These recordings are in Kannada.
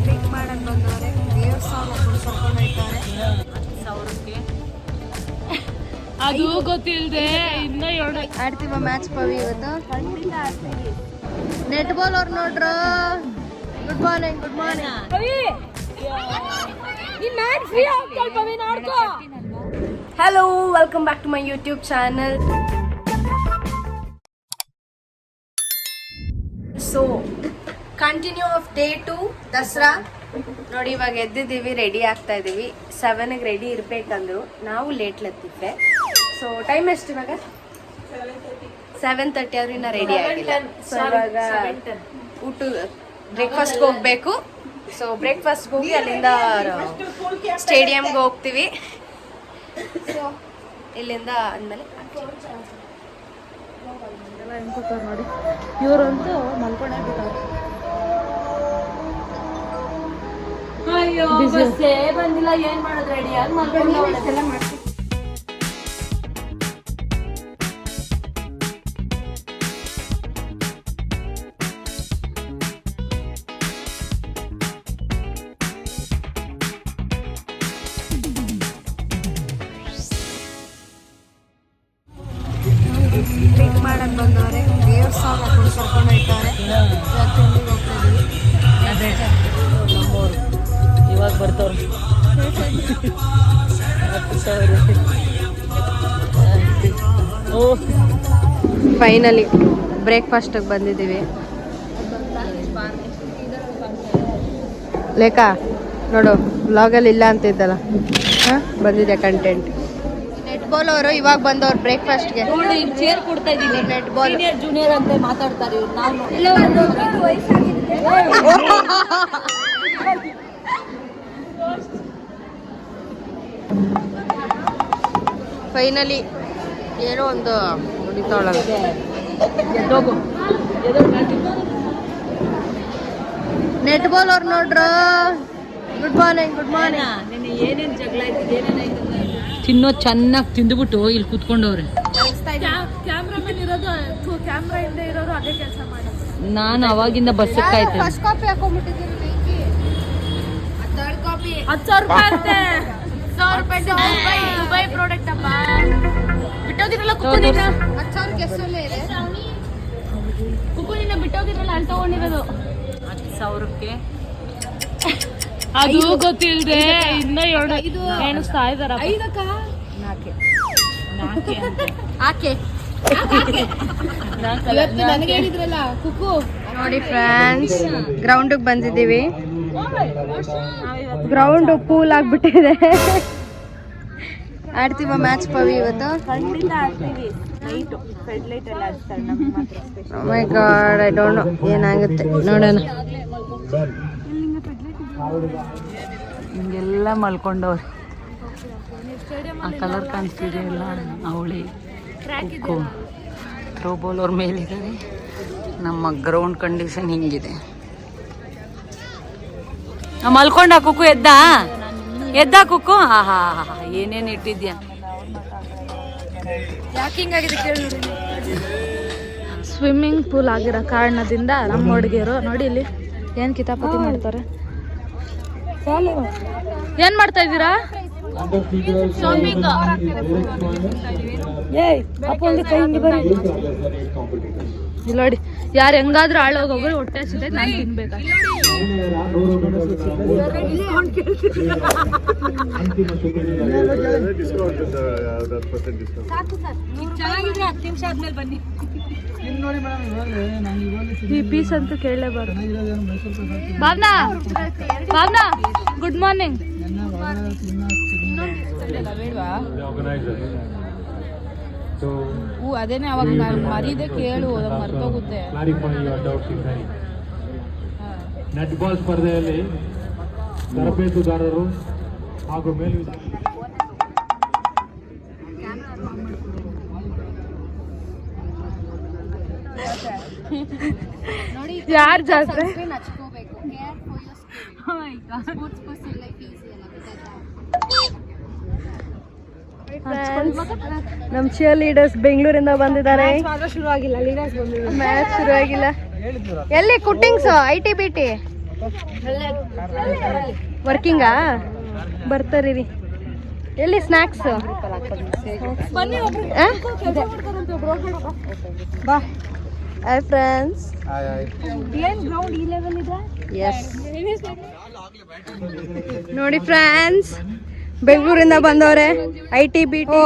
ಪಿಕ್ ಮಾಡಕ್ ಬಂದವ್ರೆ. 1,000 ಕರ್ಕೊಂಡು ಹೋಗ್ತಾರೆ. 10,000ಕ್ಕೆ ಅದು ಗೊತ್ತಿಲ್ಲದೆ ಇನ್ನ ಆಡ್ತೀವ ಮ್ಯಾಚ್ ಪವಿ ಇವತ್ತು. ನೆಟ್ ಬಾಲ್ ಅವ್ರು ನೋಡ್ರ. Good morning. Good morning. Hello, welcome back to my YouTube channel. So continue of day 2 Dasara ನೋಡಿ. ಇವಾಗ ಎದ್ದಿದ್ದೀವಿ, ರೆಡಿ ಆಗ್ತಾ ಇದ್ದೀವಿ. 7ಗೆ ರೆಡಿ ಇರ್ಬೇಕಂದ್ರು ನಾವು ಲೇಟ್ ಲತ್ತಿದ್ದೆ. ಸೊ ಟೈಮ್ ಎಷ್ಟು ಇವಾಗ? 7:30 ಆದ್ರೂ ಇನ್ನ ರೆಡಿ ಆಗಿಲ್ಲ. ಸೊ ಇವಾಗ ಊಟ ಬ್ರೇಕ್ಫಾಸ್ಟ್ಗೆ ಹೋಗ್ಬೇಕು. ಸೊ ಬ್ರೇಕ್ಫಾಸ್ಟ್ಗೆ ಹೋಗಿ ಅಲ್ಲಿಂದ ಸ್ಟೇಡಿಯಂಗೆ ಹೋಗ್ತೀವಿ. ಸೊ ಇಲ್ಲಿಂದ ಅಂದಮೇಲೆ ನೋಡಿ, ಇವರಂತೂ ಮಲ್ಕೊಂಡೇ ಬಿಟ್ಟವ್ರು. ಅಯ್ಯೋ, ಬಸ್ಸೇ ಬಂದಿಲ್ಲ, ಏನ್ ಮಾಡೋದು? ರೆಡಿಯಾಗಿ ಮಲ್ಕೊಂಡು ಮಾಡ್ತೀವಿ. ಪಿಕ್ ಮಾಡಕ್ ಬಂದವ್ರೆ. 1,000 ಕರ್ಕೊಂಡು ಹೋಗ್ತಾರೆ. ಅದೇ ನಮ್ಮವ್ರು ಇವಾಗ ಬರ್ತವ್ರು. ಫೈನಲಿ ಬ್ರೇಕ್ಫಾಸ್ಟಿಗೆ ಬಂದಿದ್ದೀವಿ. ಲೇಖಾ ನೋಡು, ವ್ಲಾಗಲ್ಲಿ ಇಲ್ಲ ಅಂತಿದ್ದಲ್ಲ, ಬಂದಿದೆ ಕಂಟೆಂಟ್. ನೆಟ್ ಬಾಲ್ ಅವರು ಇವಾಗ ಬಂದವ್ರು ಬ್ರೇಕ್ಫಾಸ್ಟ್ಗೆ. ನೋಡಿ, ಚೇರ್ ಕೊಡ್ತಾ ಇದ್ದೀನಿ. ನೆಟ್ ಬಾಲ್ ಸೀನಿಯರ್ ಜೂನಿಯರ್ ಅಂತ ಮಾತಾಡ್ತಾರೆ ಇವ್ರು. ನಾವು ಫೈನಲಿ ಏನೋ ಒಂದು ಹೊಡಿತಾವಳ. ನೆಟ್ ಬಾಲ್ ಅವ್ರು ನೋಡ್ರ. Good morning. Good morning. ನಿನ್ನೆ ಏನೇನು ಜಗಳ ಆಯ್ತು, ಏನೇನಾಯ್ತು ತಿನ್ನೋ ಚೆನ್ನಾಗಿ ತಿಂದುಬಿಟ್ಟು ಇಲ್ಲಿ ಕೂತ್ಕೊಂಡವ್ರೆ. ಕ್ಯಾಮ್ರಾಮನ್ ಇರೋದು, ಕ್ಯಾಮ್ರಾ ಹಿಂದೆ ಇರೋರು ಅದೇ ಕೆಲಸ ಮಾಡೋದು. ನಾನು ಅವಾಗಿಂದ ಬಸ್ಸಕ್ಕೆ ಕಾಯ್ತೀನಿ. First copy ಹಾಕೊಂಡ್ಬಿಟ್ಟಿದ್ದೀರಿ. 10,000 ರೂಪಾಯಿ ಅಂತೆ. 1,000 ದುಬೈ ಪ್ರಾಡಕ್ಟ್ ಅಪ್ಪ. ಬಿಟ್ಟೋಗಿರಲ್ಲ ಕುಕ್ಕುನಿನ. 10,000 ಗೆಸ್ಸಲ್ಲೇ ಇದೆ. ಕುಕ್ಕುನಿನ ಬಿಟ್ಟೋಗಿರಲ್ಲ ಅಲ್ಲಿ ತಗೊಂಡಿರೋದು. 10,000ಕ್ಕೆ ಅದು ಗೊತ್ತಿಲ್ಲದೆ ಇನ್ನ ಎಣಿಸ್ತಾ ಇದಾರ. 5ಕ್ಕ 4 ಆಕೆ ನನಗೆ ಹೇಳಿದ್ರಲ್ಲ ಕುಕ್ಕು. ನೋಡಿ ಫ್ರೆಂಡ್ಸ್, ಗ್ರೌಂಡಿಗೆ ಬಂದಿದ್ದೀವಿ. ಗ್ರೌಂಡ್ ಪೂಲ್ ಆಗ್ಬಿಟ್ಟಿದೆ. ಆಡ್ತೀವ ಮ್ಯಾಚ್ ಪವಿ ಇವತ್ತು? ಖಂಡಿತ ಆಡ್ತೀವಿ. ನೈಟು ಫೆಡ್ ಲೈಟ್ ಎಲ್ಲ ಹಚ್ತಾರೆ ನಮ್ಗೆ ಮಾತ್ರ special. Oh my God, I don't know ಏನಾಗುತ್ತೆ ನೋಡೋಣ. ಹಿಂಗೆಲ್ಲ ಮಲ್ಕೊಂಡವ್ರೆ. ಆ ಕಲರ್ ಕಾಣಿಸ್ತಿದೆ ಎಲ್ಲ ಅವಳಿ ಕುಕ್ಕು ಥ್ರೋಬಾಲ್ ಅವ್ರ ಮೇಲಿದ್ದಾರೆ. ನಮ್ಮ ಗ್ರೌಂಡ್ ಕಂಡೀಷನ್ ಹಿಂಗಿದೆ. ಮಲ್ಕೊಂಡ ಕುಕ್ಕು? ಎದ್ದ ಕುಕ್ಕು? ಹಾ ಏನೇನು ಇಟ್ಟಿದ್ಯಾ? ಯಾಕೆ ಹಿಂಗಾಗಿದೆ ಕೇಳಿ. ಸ್ವಿಮ್ಮಿಂಗ್ ಪೂಲ್ ಆಗಿರೋ ಕಾರಣದಿಂದ ನಮ್ಮ ಹುಡುಗಿಯರು ನೋಡಿ ಇಲ್ಲಿ ಏನು ಕಿತಾಪತಿ ಮಾಡ್ತಾರೆ. ಏನ್ ಮಾಡ್ತಾ ಇದ್ದೀರಾ? ಇಲ್ಲಿ ನೋಡಿ, ಯಾರು ಹೆಂಗಾದ್ರೂ ಆಳೋಗೋಗ್ರು ಹೊಟ್ಟೆ ಹಸಿದೆ, ನಾನು ತಿನ್ಬೇಕು. ಚೆನ್ನಾಗಿದ್ರೆ 10 ನಿಮಿಷ ಆದ್ಮೇಲೆ ಬನ್ನಿ. ಈ ಪೀಸ್ ಅಂತೂ ಕೇಳಲೇಬಾರ್ದು. Bhavana, good morning. ಅದೇನೆ ಅವಾಗ ಮರೀದೆ ಕೇಳು, ಮರ್ತೋಗುತ್ತೆ. ನೆಟ್ ಬಾಲ್ ಸ್ಪರ್ಧೆಯಲ್ಲಿ ತರಬೇತುದಾರರು ಹಾಗೂ ಯಾರು ಜಾಸ್ತಿ ನಮ್ಮ ಚಿಯರ್ ಲೀಡರ್ಸ್ ಬೆಂಗಳೂರಿಂದ ಬಂದಿದ್ದಾರೆ. ಶುರುವಾಗಿಲ್ಲ, ಮ್ಯಾಚ್ ಶುರುವಾಗಿಲ್ಲ. ಎಲ್ಲಿ ಕುಟ್ಟಿಂಗ್ಸ್ ಐಟಿ ಬಿಟಿ ವರ್ಕಿಂಗಾ ಬರ್ತಾರೀ. ಎಲ್ಲಿ ಸ್ನ್ಯಾಕ್ಸ್? ಬಾ. Hi friends. ಎಸ್ ನೋಡಿ ಫ್ರೆಂಡ್ಸ್, ಬೆಂಗಳೂರಿಂದ ಬಂದವ್ರೆ ಐಟಿ ಬಿಟಿ.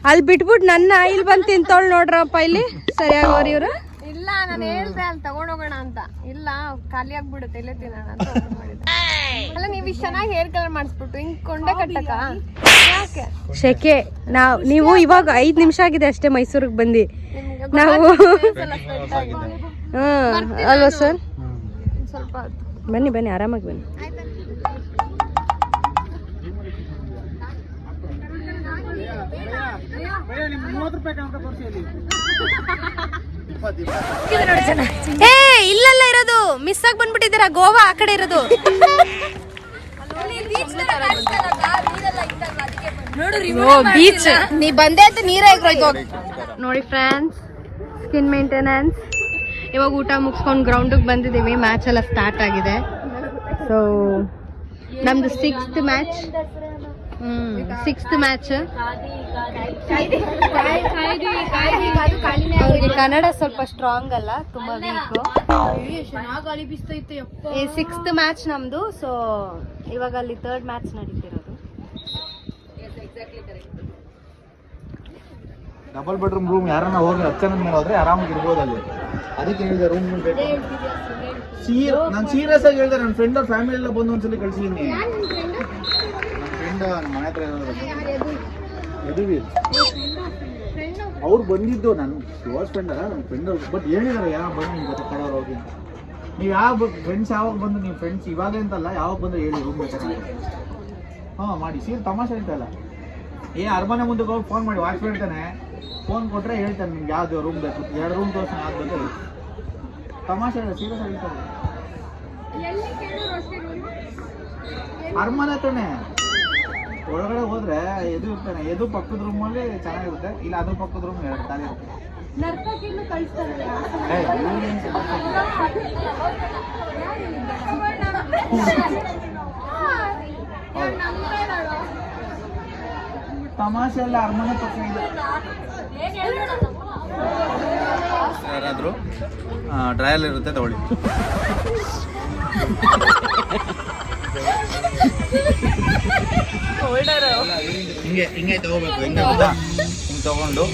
ಅಲ್ಲಿ ಬಿಟ್ಬಿಟ್ಟು ನನ್ನ ಇಲ್ಲಿ ಬಂದು ತಿಂತೋಳ್ ನೋಡ್ರಪ್ಪ. ಇಲ್ಲಿ ಸರಿಯಾಗೋರಿ ಇವ್ರು. ಇಲ್ಲ ನಾನು ಹೇಳ್ದೆ ಅಲ್ಲಿ ತಗೊಂಡೋಗೋಣ ಅಂತ. ಇಲ್ಲ ಖಾಲಿ ಆಗ್ಬಿಡುತ್ತೆ ಇಲ್ಲೇ ತಿನ್ನೋಣ ಅಂತ ಮಾಡಿದ್ದೆ. ಅಲ್ಲ ನೀವು ಇಷ್ಟು ಚೆನ್ನಾಗಿ ಹೇರ್ ಕಲರ್ ಮಾಡಿಸ್ಬಿಟ್ಟು ಹಿಂಗ್ ಕೊಂಡೆ ಕಟ್ಟಕ ಯಾಕೆ? ಶೆಕೆ. ನೀವು ಇವಾಗ 5 ನಿಮಿಷ ಆಗಿದೆ ಅಷ್ಟೇ ಮೈಸೂರಿಗೆ ಬಂದು. ನಾವು ಅಲ್ವಾ ಸರ್? ಸ್ವಲ್ಪ ಬನ್ನಿ ಬನ್ನಿ, ಆರಾಮಾಗಿ ಬನ್ನಿ. ಏ ಇಲ್ಲಲ್ಲ ಇರೋದು, ಮಿಸ್ ಆಗಿ ಬಂದ್ಬಿಟ್ಟಿದ್ದೀರಾ. ಗೋವಾ ಆ ಕಡೆ ಇರೋದು. ಬೀಚ್ ನೀ ಬಂದೆ ಅಂತ ನೀರೇ ನೋಡಿ ಫ್ರೆಂಡ್ಸ್. Skin maintenance. ಇವಾಗ ಊಟ ಮುಗಿಸ್ಕೊಂಡು ಗ್ರೌಂಡಿಗೆ ಬಂದಿದ್ದೀವಿ. ಮ್ಯಾಚ್ ಎಲ್ಲ ಸ್ಟಾರ್ಟ್ ಆಗಿದೆ. ಸೊ ನಮ್ದು 6th ಮ್ಯಾಚ್. 6th match. ಅವ್ರಿಗೆ ಕನ್ನಡ ಸ್ವಲ್ಪ ಸ್ಟ್ರಾಂಗ್ ಅಲ್ಲ, ತುಂಬಾ ವೀಕು. 6th ಮ್ಯಾಚ್ ನಮ್ದು. ಸೊ ಇವಾಗ ಅಲ್ಲಿ 3rd ಮ್ಯಾಚ್ ನಡೀತಿರೋದು. ಡಬಲ್ ಬೆಡ್ರೂಮ್ ರೂಮ್ ಯಾರನ್ನ ಹೋಗಿ 10 ಜನ ಮೇಲೆ ಹೋದ್ರೆ ಆರಾಮಾಗಿ ಇರ್ಬೋದು ಅಲ್ಲಿ. ಅದಕ್ಕೆ ಹೇಳಿದೆ ರೂಮ್ ಬೇಕು. ನಾನು ಸೀರಿಯಸ್ ಆಗಿ ಹೇಳಿದೆ. ನನ್ನ ಫ್ರೆಂಡ್ ಅವ್ರ ಫ್ಯಾಮಿಲಿ ಎಲ್ಲ ಬಂದು ಒಂದ್ಸಲಿ ಕಳ್ಸಿದ್ದೀನಿ. ನನ್ನ ಫ್ರೆಂಡ್ ನಮ್ಮ ಮನೆ ಹತ್ರ ಯದುವೀರ್ ಅವ್ರು ಬಂದಿದ್ದು. ನನ್ನ ಕ್ಲೋಸ್ ಫ್ರೆಂಡ್ ಅಲ್ಲ, ನನ್ನ ಫ್ರೆಂಡ್. ಬಟ್ ಹೇಳಿದಾರೆ ಯಾವಾಗ ಬಂದು ನಿಮ್ಗೆ ಗೊತ್ತಾಡೋರು ಹೋಗಿ ಅಂತ. ನೀವು ಯಾವ ಫ್ರೆಂಡ್ಸ್ ಯಾವಾಗ ಬಂದು ನೀವು ಫ್ರೆಂಡ್ಸ್ ಇವಾಗ ಅಂತಲ್ಲ, ಯಾವಾಗ ಬಂದ್ರೆ ಹೇಳಿ ರೂಮ್ ಬೇಕಾದ್ರೆ. ಹಾಂ ಮಾಡಿ. ತಮಾಷೆ ಅಂತಲ್ಲ. ಅರಮನೆ ಮುಂದಕ್ಕೆ ಹೋಗಿ ಫೋನ್ ಮಾಡಿ ವಾಚ್ ಹೇಳ್ತಾನೆ. ಫೋನ್ ಕೊಟ್ಟರೆ ಹೇಳ್ತಾನೆ ನಿಮ್ಗೆ ಯಾವ್ದು ರೂಮ್ ಬೇಕು, 2 ರೂಮ್ ತೋರಿಸ್ತಾನೆ, ಯಾವ್ದು ಬೇಕು ಹೇಳಿ. ತಮಾಷೆ ಇಲ್ಲ, ಸೀರಿಯಸ್ ಹೇಳ್ತಾರೆ. ಅರಮನೆ ಹತ್ರನೇ ಒಳಗಡೆ ಹೋದ್ರೆ ಎದು ಇರ್ತಾನೆ. ಎದು ಪಕ್ಕದ ರೂಮಲ್ಲಿ ಚೆನ್ನಾಗಿರುತ್ತೆ. ಇಲ್ಲ ಅದ್ರ ಪಕ್ಕದ ರೂಮ್ 2 ಖಾಲಿ ಇರುತ್ತೆ. ತಮಾಷೆ ಎಲ್ಲ ಅರಮನೆ ಪಕ್ಕ ಇದೆ. ಯಾರಾದರೂ ಡ್ರೈಯಲ್ ಇರುತ್ತೆ ತಗೊಳ್ಳಿ. ಹಿಂಗೆ ಹಿಂಗೆ ತಗೋಬೇಕು. ಹಿಂಗೆ ಗೊತ್ತಾ? ಹಿಂಗೆ ತಗೊಂಡು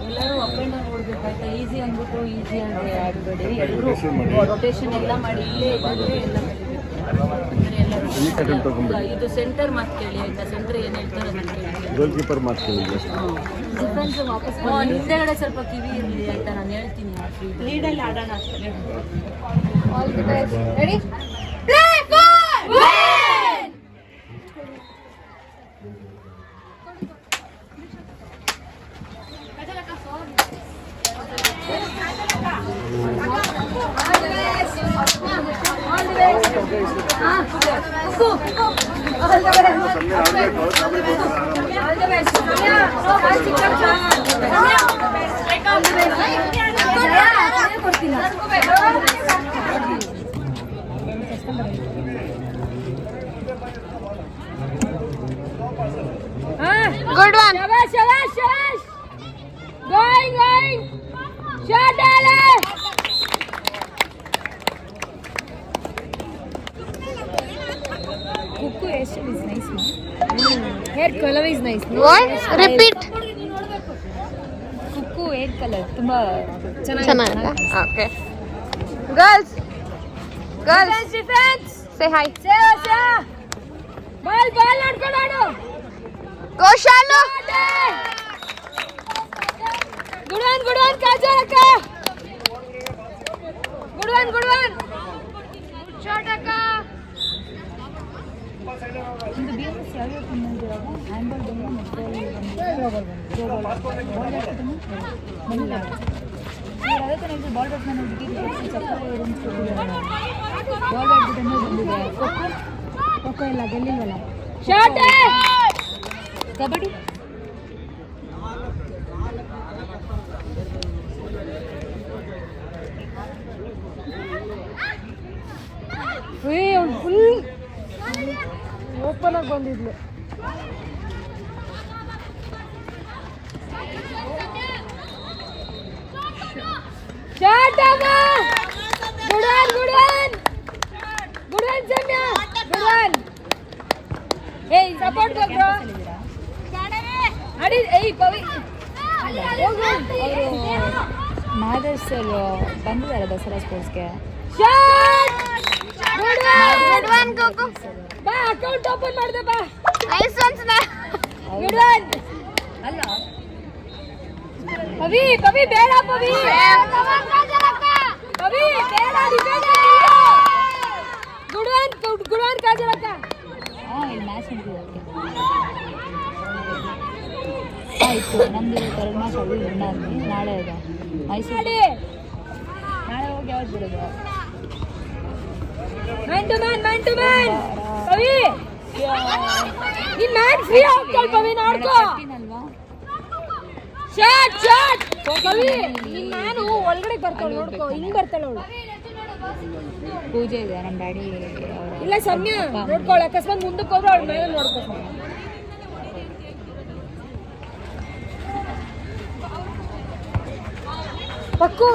ಎಲ್ಲರೂ ಅಪ್ ಆ್ಯಂಡ್ ಡೌನ್ ನೋಡ್ಬೇಕಾಯ್ತಾ. ಈಸಿ ಅಂದ್ಬಿಟ್ಟು ಈಸಿ ಅಂದರೆ ಆಗಬೇಡಿ. ಎಲ್ಲರೂ ರೊಟೇಷನ್ ಎಲ್ಲ ಮಾಡಿ ಇಲ್ಲೇ ಇದ್ದರೆ ಎಲ್ಲ ಇದು ಸೆಂಟರ್ ಮಾತು ಕೇಳಿ ಆಯ್ತಾ. ಸೆಂಟರ್ ಏನು ಹೇಳ್ತಾರೆ ಅದನ್ನು ಕೇಳಿ. ಗೋಲ್ ಕೀಪರ್ ಮಾತು ಕೇಳಿ. ಡಿಫೆನ್ಸ್ ವಾಪಸ್ ಹಿಂದೆಗಡೆ ಸ್ವಲ್ಪ ಕಿವಿ ಇರಲಿ ಆಯ್ತಾ. ನಾನು ಹೇಳ್ತೀನಿ ಲೀಡಲ್ಲಿ ಆಡೋಣ ಅಷ್ಟೇ. All the best. Ready? Good one. Shabash, shabash, shabash. Going, going. Shot, Alex. Kukku hair is nice hair colour is nice repeat. Kukku hair colour ತುಂಬಾ ಚೆನ್ನಾಗಿದೆ. Okay girls defence say hi. Ball ಆಡ್ಕೊಂಡು ಆಡು. ಗೋ ಶಾಲು. ಗುಡ್ ಒನ್ ಕಾಜಲಕ್ಕ. ಗುಡ್ ಒನ್ ಶಾಟ್ ಅಕ್ಕ. ಶಾಟ್ ಕಬಡ್ಡಿ ಫುಲ್ ಓಪನ್ ಆಗಿ ಬಂದಿದ್ಲು. ಶಾಟ್ ಅಮ್ಮ. Good one Samya. Good one. ಏಯ್ ಸಪೋರ್ಟ್ ಬ್ರೋ. ಅಡಿ ಏಯ್ ಪವಿ. ಮಾದರ್ಸ್ ಬಂದಿದ್ದಾರೆ Dasara ಸ್ಪೋರ್ಟ್ಸ್ಗೆ. Shot. Good one cocoa. ಬಾ ಅಕೌಂಟ್ ಓಪನ್ ಮಾಡಿದೆ ಬಾ. Nice once. Good one. ಅಲ್ಲ ಪವಿ ಬೇಡ ಪವಿ ಬೇಡ ಡಿಫೆಂಡ್. Good one ಕಾಜಲಕ್ಕ. ಇಲ್ಲಿ ಮ್ಯಾಚ್ ನಡೆದಿದೆ. ಆಯ್ತು ನಮ್ದು 2 ಮ್ಯಾಚ್ ಅಲ್ಲಿ ವಿನ್ ಆದ್ವಿ. ನಾಳೆ ಇದೆ ಮೈಸೂರು. ನಾಳೆ ಹೋಗಿ ಯಾವ್ದು ಬಿಡೋದು? Man to man Pavi. ನೀನ್ ಮ್ಯಾನ್ ಫ್ರೀ ಆಗ್ತಾಳ ಪವಿ ನೋಡ್ಕೋ. ಶಾಟ್ ಪವಿ. ನೀನ್ ಮ್ಯಾನು ಒಳಗಡೆ ಬರ್ತಾಳೆ ನೋಡ್ಕೋ. ಹಿಂಗ್ ಬರ್ತಾಳೆ ಅವಳು. ಪೂಜೆ ಇದೆ ನಮ್ಮ ಡ್ಯಾಡಿ. ಇಲ್ಲ ಸಮ್ಯ ನೋಡ್ಕೊಳ್ಳ. ಅಕಸ್ಮಾತ್ ಮುಂದಕ್ಕೆ ಹೋದ್ರೆ ಅವಳ ಮೇಲೆ ನೋಡ್ಕೋ. ಪಕ್ಕು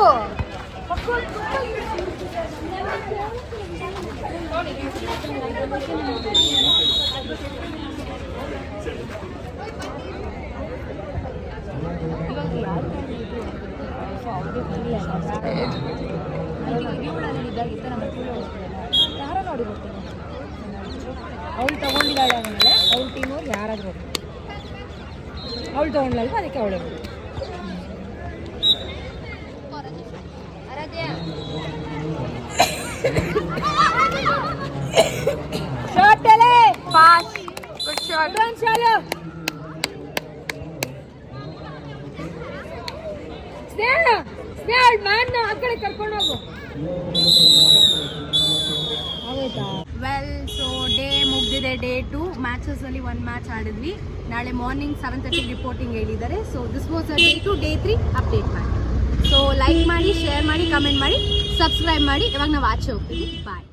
ಯಾರೋ ನೋಡಿ ಬರ್ತೀನಿ. ಅವಳು ತಗೊಂಡಿದ್ದಾಳೆ ಆದಮೇಲೆ ಅವಳ ಟೀಮವ್ರು ಯಾರಾದ್ರೂ ಅವಳು ತಗೊಂಡ್ಲಲ್ವ ಅದಕ್ಕೆ ಅವಳೇ ಶಾಟ್ ಅಲೆ pass. Good shot. Shalu Sneha man ಆ ಕಡೆ ಕರ್ಕೊಂಡು ಹೋಗು. ವೆಲ್ ಸೊ ಡೇ ಮುಗ್ದಿದೆ. ಡೇ 2 ಮ್ಯಾಚಸ್ ಅಲ್ಲಿ 1 ಮ್ಯಾಚ್ ಆಡಿದ್ವಿ. ನಾಳೆ ಮಾರ್ನಿಂಗ್ 7:30 ರಿಪೋರ್ಟಿಂಗ್ ಹೇಳಿದ್ದಾರೆ. So this was day 2. Day 3 update ಮಾಡಿ. ಸೊ ಲೈಕ್ ಮಾಡಿ, ಶೇರ್ ಮಾಡಿ, ಕಮೆಂಟ್ ಮಾಡಿ, ಸಬ್ಸ್ಕ್ರೈಬ್ ಮಾಡಿ. ಇವಾಗ ನಾವು ಆಚೆ ಹೋಗ್ತೀವಿ. ಬಾಯ್.